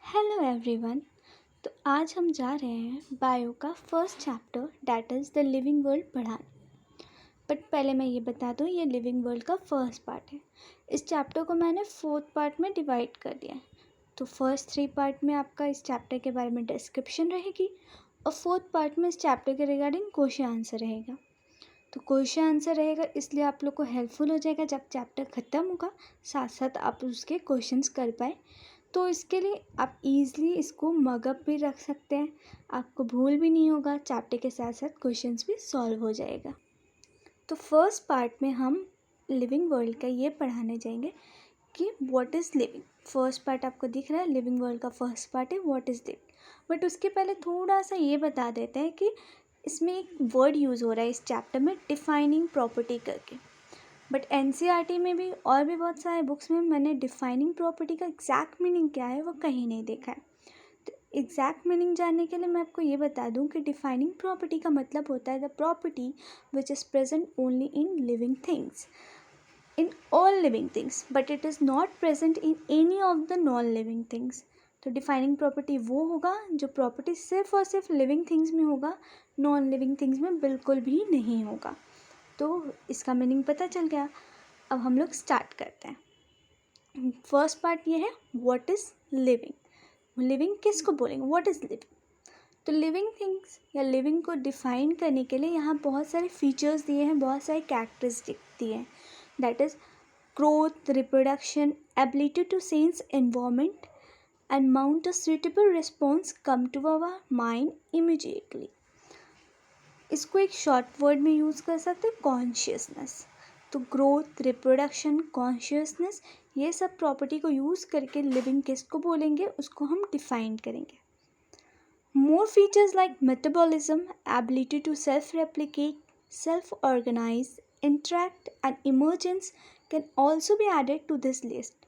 Hello everyone. तो आज हम जा रहे हैं बायो का first chapter that is the living world पढ़ाने। बट पहले मैं ये बता दूँ, ये लिविंग वर्ल्ड का फर्स्ट पार्ट है। इस चैप्टर को मैंने 4th पार्ट में डिवाइड कर दिया है। तो फर्स्ट 3 पार्ट में आपका इस चैप्टर के बारे में डिस्क्रिप्शन रहेगी और 4th पार्ट में इस चैप्टर के रिगार्डिंग क्वेश्चन आंसर रहेगा। तो क्वेश्चन आंसर रहेगा इसलिए आप लोग को हेल्पफुल हो जाएगा। जब चैप्टर ख़त्म होगा साथ साथ आप उसके क्वेश्चंस कर पाए, तो इसके लिए आप इजीली इसको मगअप भी रख सकते हैं। आपको भूल भी नहीं होगा, चैप्टर के साथ साथ क्वेश्चंस भी सॉल्व हो जाएगा। तो फर्स्ट पार्ट में हम लिविंग वर्ल्ड का ये पढ़ाने जाएंगे कि what is living. First part आपको दिख रहा है, लिविंग वर्ल्ड का फर्स्ट पार्ट है व्हाट इज़ लिविंग। बट उसके पहले थोड़ा सा ये बता देते हैं कि इसमें एक वर्ड यूज़ हो रहा है इस चैप्टर में, डिफाइनिंग प्रॉपर्टी करके। बट एनसीईआरटी में भी और भी बहुत सारे बुक्स में मैंने डिफाइनिंग प्रॉपर्टी का एग्जैक्ट मीनिंग क्या है वो कहीं नहीं देखा है। तो एग्जैक्ट मीनिंग जानने के लिए मैं आपको ये बता दूं कि डिफाइनिंग प्रॉपर्टी का मतलब होता है the property which is present only in living things, in all living things, but it is not present in any of the non living things. तो डिफाइनिंग प्रॉपर्टी वो होगा जो प्रॉपर्टी सिर्फ और सिर्फ लिविंग थिंग्स में होगा, नॉन लिविंग थिंग्स में बिल्कुल भी नहीं होगा। तो इसका मीनिंग पता चल गया। अब हम लोग स्टार्ट करते हैं। फर्स्ट पार्ट ये है व्हाट इज़ लिविंग। लिविंग किसको बोलेंगे, व्हाट इज़ लिविंग। तो लिविंग थिंग्स या लिविंग को डिफाइन करने के लिए यहाँ बहुत सारे फीचर्स दिए हैं, बहुत सारे कैरेक्टरिस्टिक दिए हैं। That is growth, reproduction, ability to sense environment and mount a suitable response come to our mind immediately. इसको एक शॉर्ट वर्ड में यूज़ कर सकते हैं, कॉन्शियसनेस। तो ग्रोथ, रिप्रोडक्शन, कॉन्शियसनेस, ये सब प्रॉपर्टी को यूज़ करके लिविंग किसको बोलेंगे उसको हम डिफाइन करेंगे। More features like metabolism, ability to self replicate, self organise, interact and emergence can also be added to this list.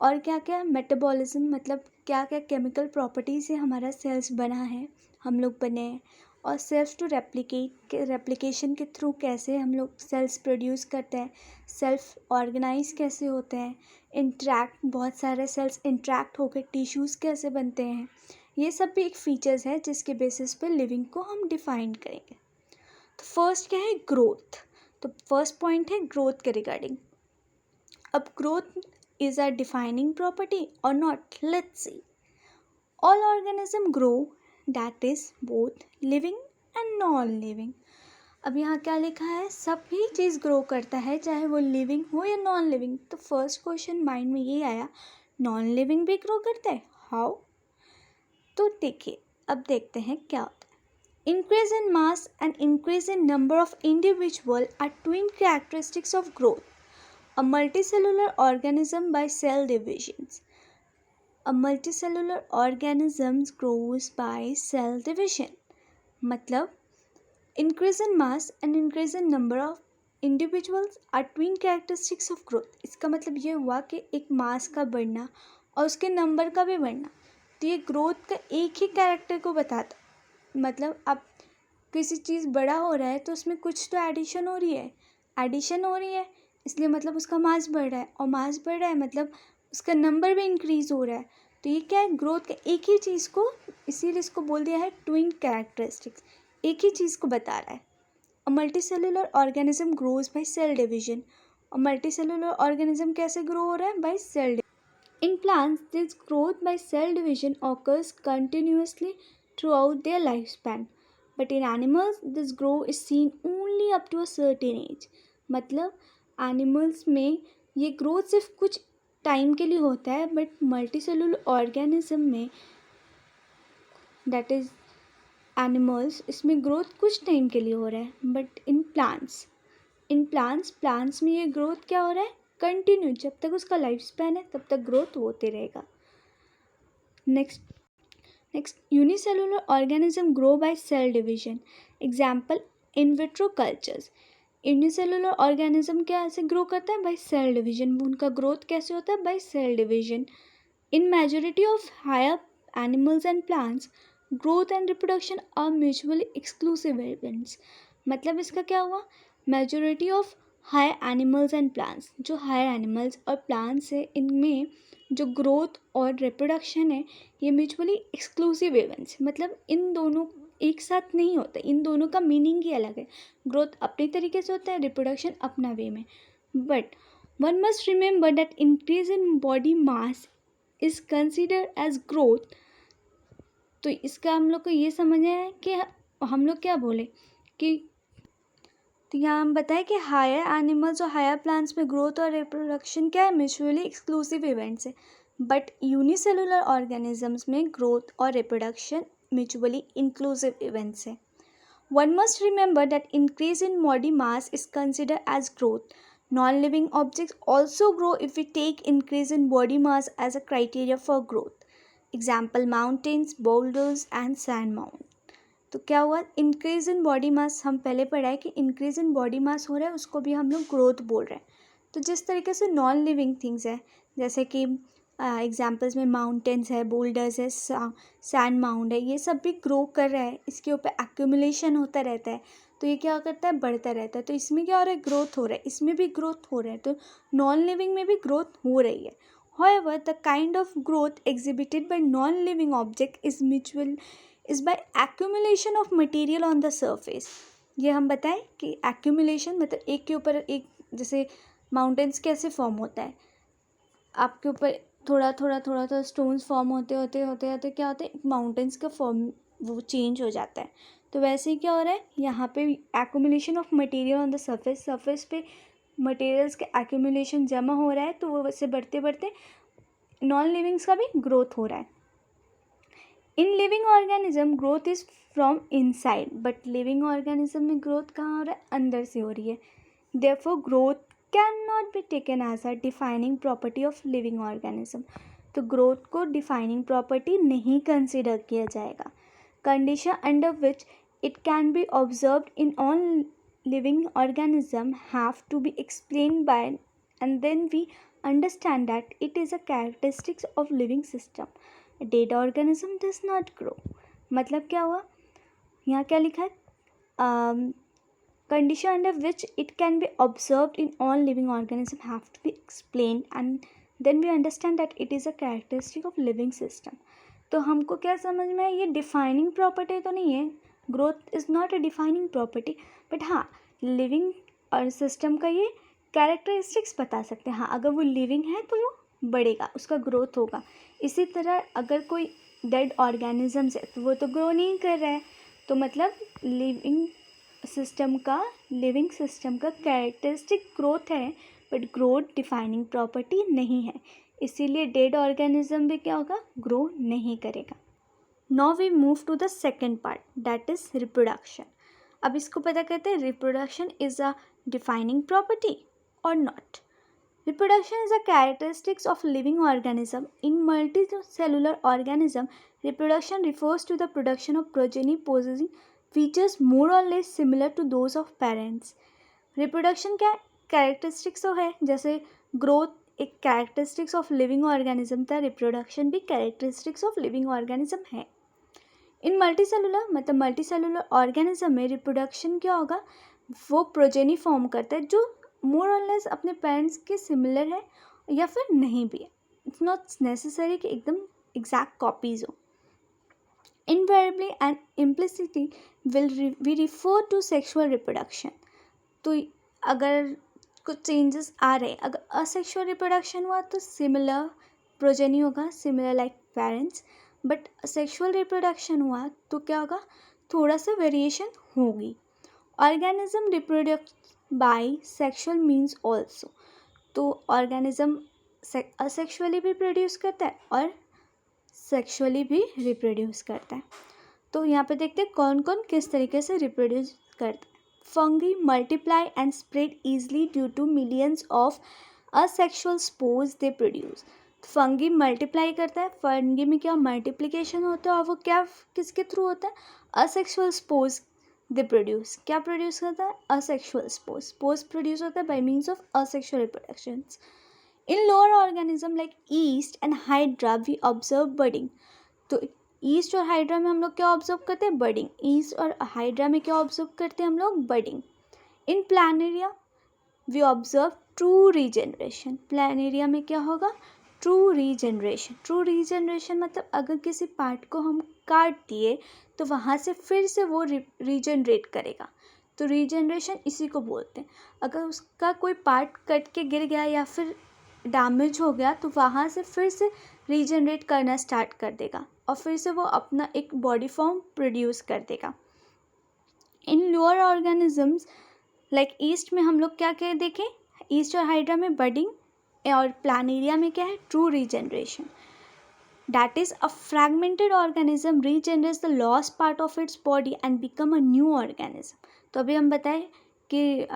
और क्या क्या मेटाबॉलिज्म मतलब क्या क्या केमिकल प्रॉपर्टी से हमारा सेल्स बना है, हम लोग बने हैं। और सेल्फ टू रेप्लिकेशन के थ्रू कैसे हम लोग सेल्स प्रोड्यूस करते हैं, सेल्फ ऑर्गेनाइज कैसे होते हैं, इंट्रैक्ट, बहुत सारे सेल्स इंट्रैक्ट होकर टिश्यूज़ कैसे बनते हैं। ये सब भी एक फीचर्स है जिसके बेसिस पे लिविंग को हम डिफाइन करेंगे। तो फर्स्ट क्या है, ग्रोथ। तो फर्स्ट पॉइंट है ग्रोथ के रिगार्डिंग। अब growth is a defining property or not? Let's see. All organisms grow, that is both living and non-living. अब यहाँ क्या लिखा है, सभी चीज़ ग्रो करता है चाहे वो लिविंग हो या नॉन लिविंग। तो फर्स्ट क्वेश्चन माइंड में ये आया, नॉन लिविंग भी ग्रो करता है, हाउ। तो देखिए अब देखते हैं क्या होता है। Increase in mass and increase in number of individual are twin characteristics of growth. A multicellular organism by cell divisions. A multicellular organism grows by cell division. मतलब increase in mass and increase in number of individuals are twin characteristics of growth. इसका मतलब ये हुआ कि एक मास का बढ़ना और उसके नंबर का भी बढ़ना, तो ये ग्रोथ का एक ही कैरेक्टर को बताता। मतलब अब किसी चीज़ बड़ा हो रहा है तो उसमें कुछ तो एडिशन हो रही है, इसलिए मतलब उसका मास बढ़ रहा है, और मास बढ़ रहा है मतलब उसका नंबर भी इंक्रीज़ हो रहा है। तो ये क्या है, ग्रोथ का एक ही चीज़ को, इसीलिए इसको बोल दिया है ट्विन कैरेक्टरिस्टिक्स, एक ही चीज़ को बता रहा है। A multicellular organism grows by cell division. और मल्टीसेलुलर ऑर्गेनिज्म कैसे ग्रो हो रहा है, by cell division. In plants this growth by cell division occurs continuously throughout their life span, but in animals this grow is seen only up to a certain age. मतलब animals में ये growth सिर्फ कुछ time के लिए होता है, but multicellular organism में दैट इज़ एनिमल्स, इसमें ग्रोथ कुछ टाइम के लिए हो रहा है। बट इन प्लांट्स में ये ग्रोथ क्या हो रहा है, कंटिन्यू, जब तक उसका लाइफ स्पैन है तब तक ग्रोथ होते रहेगा। Next unicellular organism grow by cell division. Example in vitro cultures. Unicellular organism क्या से ग्रो करता है, बाय सेल डिवीजन। उनका ग्रोथ कैसे होता है, by cell division. In majority of higher animals and plants growth and reproduction are mutually exclusive events. मतलब इसका क्या हुआ, majority of higher animals and plants, जो हायर एनिमल्स और प्लांट्स है इनमें जो ग्रोथ और रिप्रोडक्शन है ये म्यूचुअली एक्सक्लूसिव इवेंट्स, मतलब इन दोनों एक साथ नहीं होता, इन दोनों का मीनिंग ही अलग है। ग्रोथ अपने तरीके से होता है, रिप्रोडक्शन अपना वे में। But one must remember that increase in body mass is consider as growth. तो इसका हम लोग को ये समझना है कि हम लोग क्या बोले कि, तो यहाँ हम बताएं कि हायर एनिमल्स और हायर प्लांट्स में ग्रोथ और रिप्रोडक्शन क्या है, म्यूचुअली एक्सक्लूसिव इवेंट्स है। बट यूनिसेलुलर ऑर्गेनिजम्स में ग्रोथ और रिप्रोडक्शन म्यूचुअली इंक्लूसिव इवेंट्स है। One must remember that increase in body mass is consider as growth. Non living objects also grow if we take increase in body mass as a criteria for growth. Example mountains, boulders and sand mount. तो क्या हुआ, increase in body मास, हम पहले पढ़ा है कि increase in body मास हो रहा है उसको भी हम लोग ग्रोथ बोल रहे हैं। तो जिस तरीके से नॉन लिविंग थिंग्स है, जैसे कि एग्जाम्पल्स में माउंटेन्स है, बोल्डर्स है, सैंड माउंट है, ये सब भी ग्रो कर रहा है, इसके ऊपर एक्यूमुलेशन होता रहता है, तो ये क्या करता है, बढ़ता रहता है। तो इसमें क्या हो रहा है, ग्रोथ हो रहा है, इसमें भी ग्रोथ हो रहा है, तो नॉन लिविंग में भी ग्रोथ हो रही है। However, the kind of growth exhibited by non-living object is by accumulation of material on the surface। ये हम बताएं कि accumulation मतलब एक के ऊपर एक, जैसे माउंटेन्स कैसे फॉर्म होता है, आपके ऊपर थोड़ा थोड़ा स्टोन्स फॉर्म होते होते होते होते क्या होता है, माउंटेन्स का फॉर्म वो चेंज हो जाता है। तो वैसे ही क्या हो रहा है यहाँ पे, accumulation of material on the surface पे मटेरियल्स के एक्यूमुलेशन जमा हो रहा है, तो वो वैसे बढ़ते बढ़ते नॉन लिविंग्स का भी ग्रोथ हो रहा है। In living organism growth is from inside, but living organism में ग्रोथ कहाँ हो रहा है, अंदर से हो रही है। Therefore growth can not be taken as a defining property of living organism. तो ग्रोथ को डिफाइनिंग प्रॉपर्टी नहीं कंसिडर किया जाएगा। Condition under which it can be observed in all living organism have to be explained by, and then we understand that it is a characteristics of living system. A dead organism does not grow। मतलब क्या हुआ, यहाँ क्या लिखा है, condition under which it can be observed in all living organism have to be explained, and then we understand that it is a characteristic of living system। तो हमको क्या समझ में है, ये डिफाइनिंग प्रॉपर्टी तो नहीं है, growth is not a defining property, but हाँ लिविंग और सिस्टम का ये कैरेक्टरिस्टिक्स बता सकते हैं। हाँ अगर वो लिविंग है तो वो बढ़ेगा, उसका ग्रोथ होगा। इसी तरह अगर कोई डेड ऑर्गेनिजम्स है तो वो तो ग्रो नहीं कर रहा है, तो मतलब लिविंग सिस्टम का कैरेक्टरिस्टिक ग्रोथ है, बट ग्रोथ डिफाइनिंग प्रॉपर्टी नहीं है, इसीलिए डेड ऑर्गेनिज्म भी क्या होगा, ग्रो नहीं करेगा। Now we move to the second part, that is reproduction. अब इसको पता करते हैं, reproduction is a defining property or not. Reproduction is a characteristics of living organism. In multicellular organism reproduction refers to the production of progeny possessing features more or less similar to those of parents. Reproduction क्या characteristics तो है, जैसे growth एक characteristics of living organism था, reproduction भी characteristics of living organism है। इन multicellular मतलब multicellular organism में रिप्रोडक्शन क्या होगा, वो प्रोजेनी फॉर्म करता है जो मोर और लेस अपने पेरेंट्स के सिमिलर है या फिर नहीं भी है। इट्स नॉट नेसेसरी कि एकदम एग्जैक्ट कॉपीज हो। Invariably and implicitly we refer to sexual reproduction. तो अगर कुछ चेंजेस आ रहे हैं, अगर असेक्सुअल रिप्रोडक्शन हुआ तो सिमिलर प्रोजेनी होगा, similar like parents, but sexual reproduction हुआ तो क्या होगा, थोड़ा सा वेरिएशन होगी। Organism reproduce by sexual means also. तो ऑर्गेनिज्म असेक्सुअली भी प्रोड्यूस करता है और सेक्सुअली भी रिप्रोड्यूस करता है। तो यहाँ पे देखते हैं कौन कौन किस तरीके से रिप्रोड्यूस करता है। Fungi multiply and spread easily due to millions of asexual spores they produce. Fungi multiply करता है, फंगी में क्या मल्टीप्लिकेशन होता है और वो क्या किसके थ्रू होता है, असेक्सुअल स्पोर्स दे प्रोड्यूस। क्या प्रोड्यूस करता है, असेक्सुअल स्पोर्स। स्पोर्स प्रोड्यूस होता है by means of asexual reproductions. In lower organism like yeast and hydra we observe budding. तो ईस्ट और हाइड्रा में हम लोग क्या ऑब्जर्व करते हैं, बडिंग। ईस्ट और हाइड्रा में क्या ऑब्जर्व करते हैं हम लोग, budding. In planaria we observe true regeneration. Planaria में क्या होगा? True regeneration. ट्रू रीजनरेशन मतलब अगर किसी पार्ट को हम काट दिए तो वहाँ से फिर से वो रीजनरेट करेगा, तो रीजनरेशन इसी को बोलते हैं। अगर उसका कोई पार्ट कट के गिर गया या फिर डैमेज हो गया तो वहाँ से फिर से रीजनरेट करना स्टार्ट कर देगा और फिर से वो अपना एक बॉडी फॉर्म प्रोड्यूस कर देगा। इन लोअर ऑर्गेनिजम्स लाइक ईस्ट में हम लोग क्या क्या देखें? ईस्ट और हाइड्रा में बडिंग, और प्लानेरिया में क्या है? True regeneration. That is, a fragmented organism regenerates the lost part of its body and become a new organism. तो अभी हम बताएं कि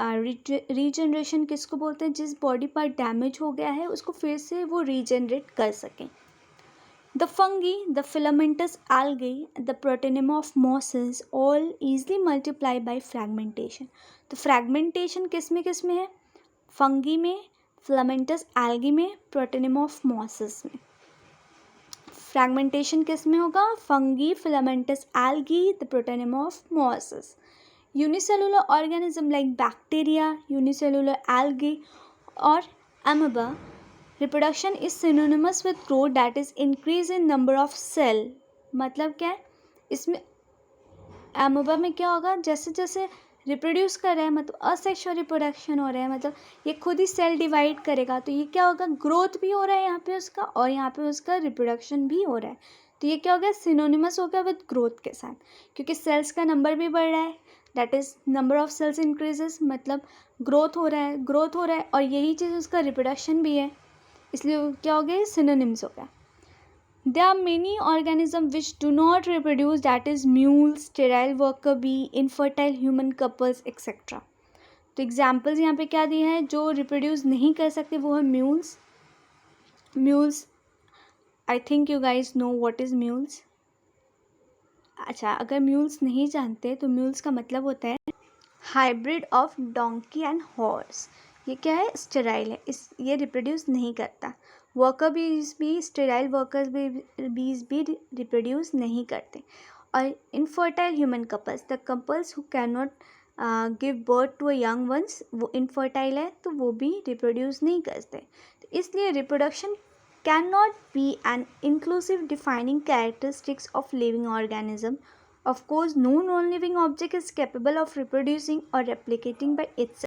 रीजनरेशन किसको बोलते हैं? जिस बॉडी पार्ट डैमेज हो गया है उसको फिर से वो रीजनरेट कर सकें। The fungi, the filamentous algae, the protonema of mosses all easily multiply by fragmentation. तो fragmentation किस में है? फंगी में, filamentous algae में, protonema of mosses में। फ्रैगमेंटेशन किस में होगा? Fungi, filamentous algae, the protonema of mosses. Unicellular organism like bacteria, unicellular algae और amoeba, reproduction is synonymous with growth, that is increase in number of cell. मतलब क्या है इसमें? अमीबा में क्या होगा? जैसे जैसे रिप्रोड्यूस कर रहा है मतलब असेक्सुअल रिप्रोडक्शन हो रहा है, मतलब ये खुद ही सेल डिवाइड करेगा, तो ये क्या होगा? ग्रोथ भी हो रहा है यहाँ पे उसका और यहाँ पे उसका रिप्रोडक्शन भी हो रहा है। तो ये क्या हो गया? सिनोनिमस हो गया विद ग्रोथ के साथ, क्योंकि सेल्स का नंबर भी बढ़ रहा है, that is number of cells increases, मतलब ग्रोथ हो रहा है और यही चीज़ उसका रिप्रोडक्शन भी है, इसलिए क्या हो गया? सिनोनिम्स हो गया। There are many organisms which do not reproduce, that is mules, sterile worker bee, infertile human couples etc. तो एग्जाम्पल्स यहाँ पे क्या दिए हैं? जो रिप्रोड्यूस नहीं कर सकते वो है mules. I think you guys know what is mules. अच्छा, अगर म्यूल्स नहीं जानते तो म्यूल्स का मतलब होता है hybrid of donkey and horse. ये क्या है? स्टेराइल है, ये रिप्रोड्यूस नहीं करता। वर्कर बीज भी, स्टेराइल वर्कर्स बीज भी रिप्रोड्यूस नहीं करते। और infertile human couples, the couples who can not give birth to a young ones, वो इनफर्टाइल है तो वो भी रिप्रोड्यूस नहीं करते। तो इसलिए reproduction can not be an inclusive defining characteristics of living organism. Of course, no non-living object is capable of reproducing or replicating by itself.